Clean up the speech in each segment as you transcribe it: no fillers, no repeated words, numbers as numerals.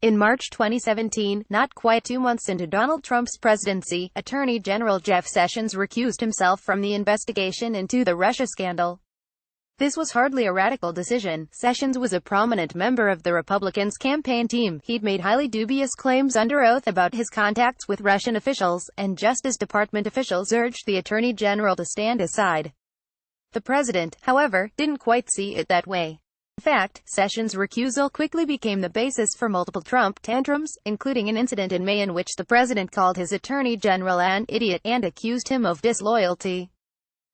In March 2017, not quite 2 months into Donald Trump's presidency, Attorney General Jeff Sessions recused himself from the investigation into the Russia scandal. This was hardly a radical decision. Sessions was a prominent member of the Republicans' campaign team. He'd made highly dubious claims under oath about his contacts with Russian officials, and Justice Department officials urged the Attorney General to stand aside. The president, however, didn't quite see it that way. In fact, Sessions' recusal quickly became the basis for multiple Trump tantrums, including an incident in May in which the president called his Attorney General an idiot and accused him of disloyalty.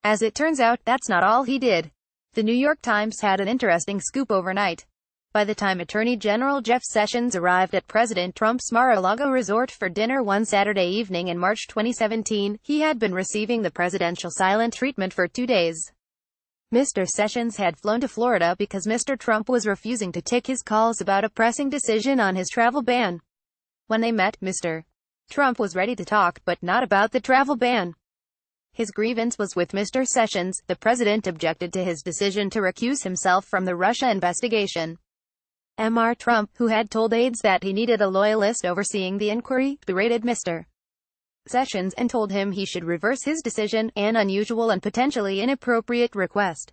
As it turns out, that's not all he did. The New York Times had an interesting scoop overnight. By the time Attorney General Jeff Sessions arrived at President Trump's Mar-a-Lago resort for dinner one Saturday evening in March 2017, he had been receiving the presidential silent treatment for 2 days. Mr. Sessions had flown to Florida because Mr. Trump was refusing to take his calls about a pressing decision on his travel ban. When they met, Mr. Trump was ready to talk, but not about the travel ban. His grievance was with Mr. Sessions. The president objected to his decision to recuse himself from the Russia investigation. Mr. Trump, who had told aides that he needed a loyalist overseeing the inquiry, berated Mr. Sessions and told him he should reverse his decision, an unusual and potentially inappropriate request.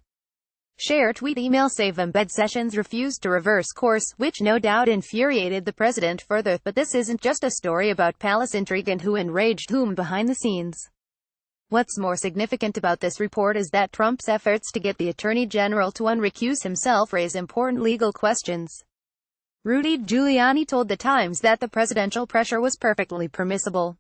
Share tweet email save embed Sessions refused to reverse course, which no doubt infuriated the president further. But this isn't just a story about palace intrigue and who enraged whom behind the scenes. What's more significant about this report is that Trump's efforts to get the Attorney General to unrecuse himself raise important legal questions. Rudy Giuliani told The Times that the presidential pressure was perfectly permissible.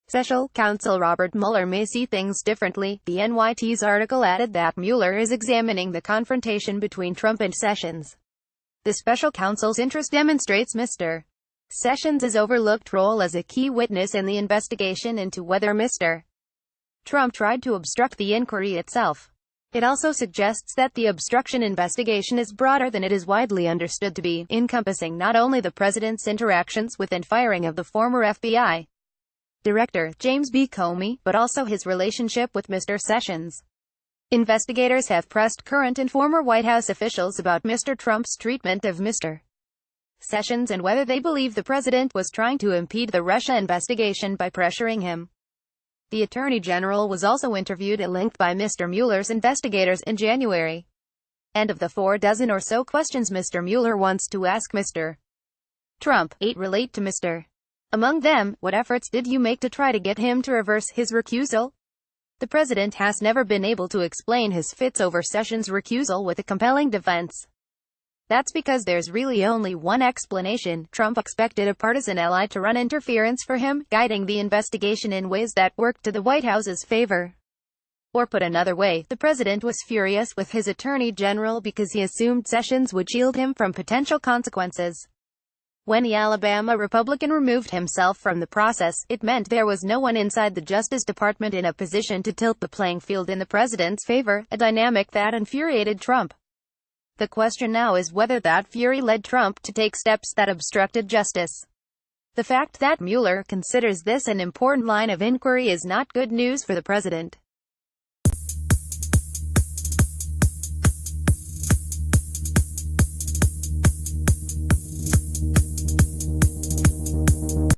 Special counsel Robert Mueller may see things differently. The NYT's article added that Mueller is examining the confrontation between Trump and Sessions. The special counsel's interest demonstrates Mr. Sessions' overlooked role as a key witness in the investigation into whether Mr. Trump tried to obstruct the inquiry itself. It also suggests that the obstruction investigation is broader than it is widely understood to be, encompassing not only the president's interactions with and firing of the former FBI Director, James B. Comey, but also his relationship with Mr. Sessions. Investigators have pressed current and former White House officials about Mr. Trump's treatment of Mr. Sessions and whether they believe the president was trying to impede the Russia investigation by pressuring him. The Attorney General was also interviewed at length by Mr. Mueller's investigators in January. And of the 4 dozen or so questions Mr. Mueller wants to ask Mr. Trump, 8 relate to Mr. Among them, what efforts did you make to try to get him to reverse his recusal? The president has never been able to explain his fits over Sessions' recusal with a compelling defense. That's because there's really only one explanation. Trump expected a partisan ally to run interference for him, guiding the investigation in ways that worked to the White House's favor. Or put another way, the president was furious with his attorney general because he assumed Sessions would shield him from potential consequences. When the Alabama Republican removed himself from the process, it meant there was no one inside the Justice Department in a position to tilt the playing field in the president's favor, a dynamic that infuriated Trump. The question now is whether that fury led Trump to take steps that obstructed justice. The fact that Mueller considers this an important line of inquiry is not good news for the president.